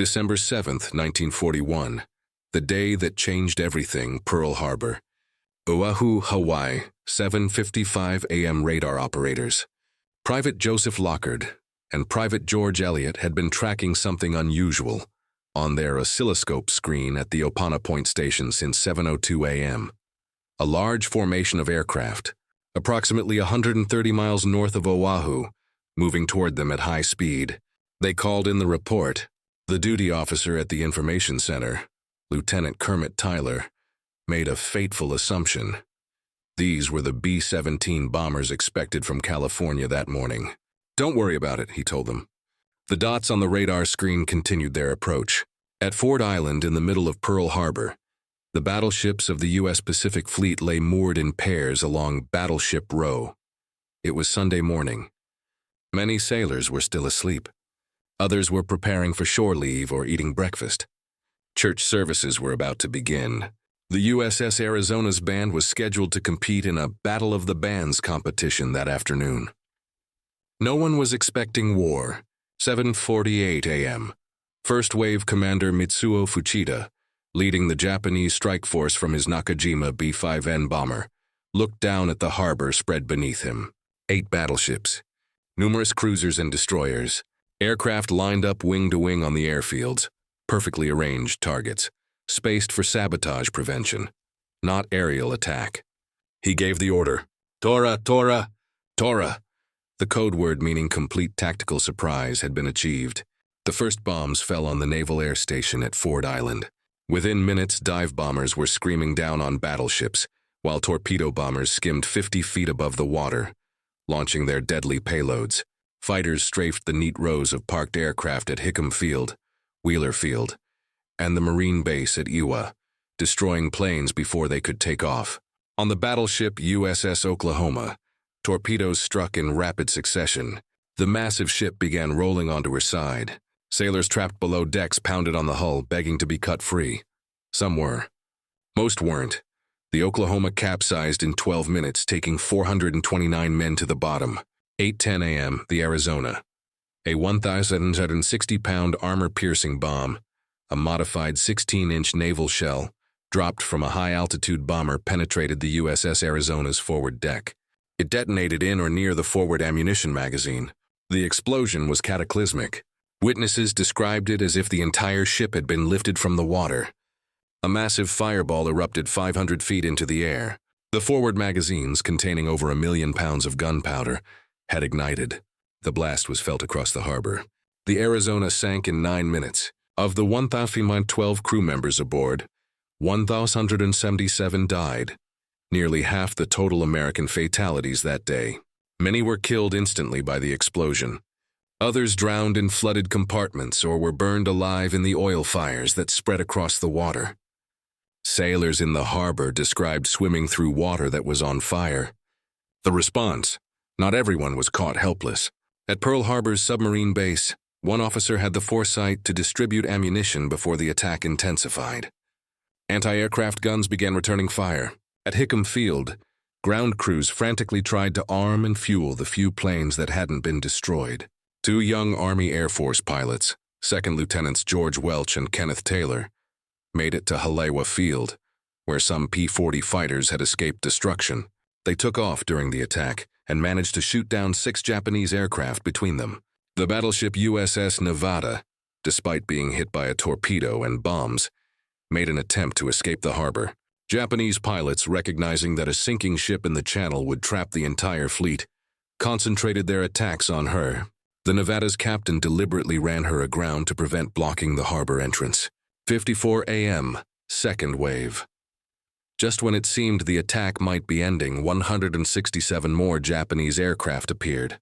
December 7th, 1941, the day that changed everything, Pearl Harbor. Oahu, Hawaii, 7:55 a.m. radar operators. Private Joseph Lockard and Private George Elliott had been tracking something unusual on their oscilloscope screen at the Opana Point station since 7:02 a.m. A large formation of aircraft, approximately 130 miles north of Oahu, moving toward them at high speed. They called in the report. The duty officer at the information center, Lieutenant Kermit Tyler, made a fateful assumption. These were the B-17 bombers expected from California that morning. "Don't worry about it," he told them. The dots on the radar screen continued their approach. At Ford Island in the middle of Pearl Harbor, the battleships of the U.S. Pacific Fleet lay moored in pairs along Battleship Row. It was Sunday morning. Many sailors were still asleep. Others were preparing for shore leave or eating breakfast. Church services were about to begin. The USS Arizona's band was scheduled to compete in a Battle of the Bands competition that afternoon. No one was expecting war. 7:48 a.m. First Wave Commander Mitsuo Fuchida, leading the Japanese strike force from his Nakajima B-5N bomber, looked down at the harbor spread beneath him. 8 battleships, numerous cruisers and destroyers, aircraft lined up wing to wing on the airfields, perfectly arranged targets, spaced for sabotage prevention, not aerial attack. He gave the order, "Tora, Tora, Tora." The code word meaning complete tactical surprise had been achieved. The first bombs fell on the Naval Air Station at Ford Island. Within minutes, dive bombers were screaming down on battleships, while torpedo bombers skimmed 50 feet above the water, launching their deadly payloads. Fighters strafed the neat rows of parked aircraft at Hickam Field, Wheeler Field, and the Marine base at Iwa, destroying planes before they could take off. On the battleship USS Oklahoma, torpedoes struck in rapid succession. The massive ship began rolling onto her side. Sailors trapped below decks pounded on the hull, begging to be cut free. Some were. Most weren't. The Oklahoma capsized in 12 minutes, taking 429 men to the bottom. 8:10 a.m., the Arizona. A 1,760-pound armor-piercing bomb, a modified 16-inch naval shell, dropped from a high-altitude bomber penetrated the USS Arizona's forward deck. It detonated in or near the forward ammunition magazine. The explosion was cataclysmic. Witnesses described it as if the entire ship had been lifted from the water. A massive fireball erupted 500 feet into the air. The forward magazines, containing over 1 million pounds of gunpowder, had ignited. The blast was felt across the harbor. The Arizona sank in 9 minutes. Of the 1,012 crew members aboard, 1,177 died, nearly half the total American fatalities that day. Many were killed instantly by the explosion. Others drowned in flooded compartments or were burned alive in the oil fires that spread across the water. Sailors in the harbor described swimming through water that was on fire. The response: not everyone was caught helpless. At Pearl Harbor's submarine base, one officer had the foresight to distribute ammunition before the attack intensified. Anti-aircraft guns began returning fire. At Hickam Field, ground crews frantically tried to arm and fuel the few planes that hadn't been destroyed. 2 young Army Air Force pilots, Second Lieutenants George Welch and Kenneth Taylor, made it to Halewa Field, where some P-40 fighters had escaped destruction. They took off during the attack and managed to shoot down 6 Japanese aircraft between them. The battleship USS Nevada, despite being hit by a torpedo and bombs, made an attempt to escape the harbor. Japanese pilots, recognizing that a sinking ship in the channel would trap the entire fleet, concentrated their attacks on her. The Nevada's captain deliberately ran her aground to prevent blocking the harbor entrance. 54 a.m., second wave. Just when it seemed the attack might be ending, 167 more Japanese aircraft appeared.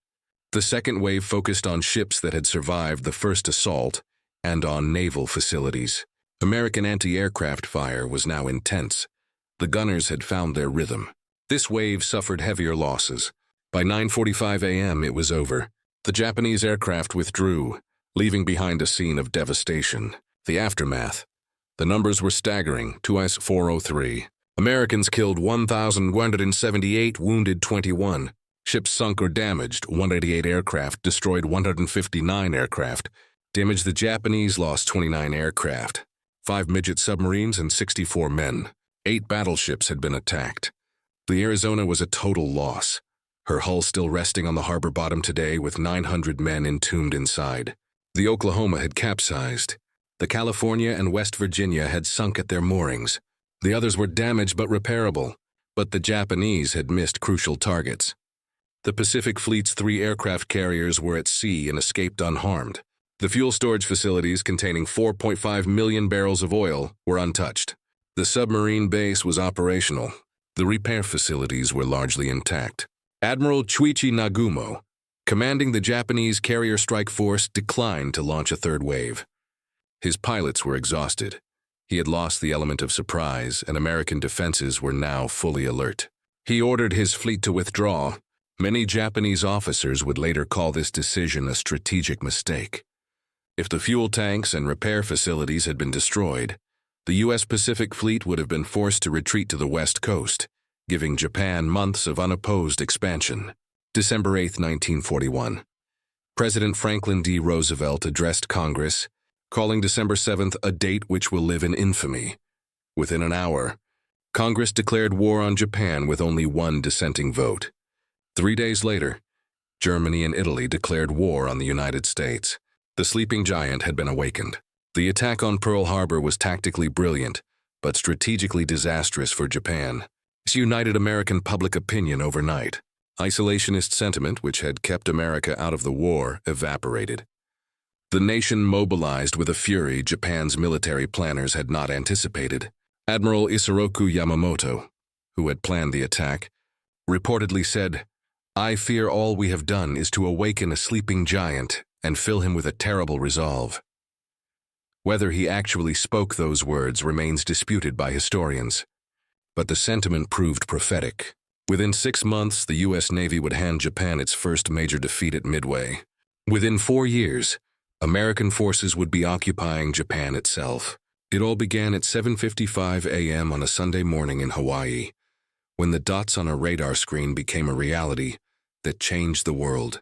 The second wave focused on ships that had survived the first assault and on naval facilities. American anti-aircraft fire was now intense. The gunners had found their rhythm. This wave suffered heavier losses. By 9:45 a.m., it was over. The Japanese aircraft withdrew, leaving behind a scene of devastation. The aftermath. The numbers were staggering, 2S-403. Americans killed 1,178, wounded 21. Ships sunk or damaged, 188 aircraft, destroyed 159 aircraft, Damaged, the Japanese lost 29 aircraft, 5 midget submarines, and 64 men. 8 battleships had been attacked. The Arizona was a total loss, her hull still resting on the harbor bottom today with 900 men entombed inside. The Oklahoma had capsized. The California and West Virginia had sunk at their moorings. The others were damaged but repairable, but the Japanese had missed crucial targets. The Pacific Fleet's 3 aircraft carriers were at sea and escaped unharmed. The fuel storage facilities containing 4.5 million barrels of oil were untouched. The submarine base was operational. The repair facilities were largely intact. Admiral Chuichi Nagumo, commanding the Japanese carrier strike force, declined to launch a third wave. His pilots were exhausted. He had lost the element of surprise, and American defenses were now fully alert. He ordered his fleet to withdraw. Many Japanese officers would later call this decision a strategic mistake. If the fuel tanks and repair facilities had been destroyed, the U.S. Pacific Fleet would have been forced to retreat to the West Coast, giving Japan months of unopposed expansion. December 8, 1941. President Franklin D. Roosevelt addressed Congress, calling December 7th a date which will live in infamy. Within an hour, Congress declared war on Japan with only one dissenting vote. 3 days later, Germany and Italy declared war on the United States. The sleeping giant had been awakened. The attack on Pearl Harbor was tactically brilliant, but strategically disastrous for Japan. This united American public opinion overnight. Isolationist sentiment, which had kept America out of the war, evaporated. The nation mobilized with a fury Japan's military planners had not anticipated. Admiral Isoroku Yamamoto, who had planned the attack, reportedly said, "I fear all we have done is to awaken a sleeping giant and fill him with a terrible resolve." Whether he actually spoke those words remains disputed by historians, but the sentiment proved prophetic. Within 6 months, the U.S. Navy would hand Japan its first major defeat at Midway. Within 4 years, American forces would be occupying Japan itself. It all began at 7:55 a.m. on a Sunday morning in Hawaii, when the dots on a radar screen became a reality that changed the world.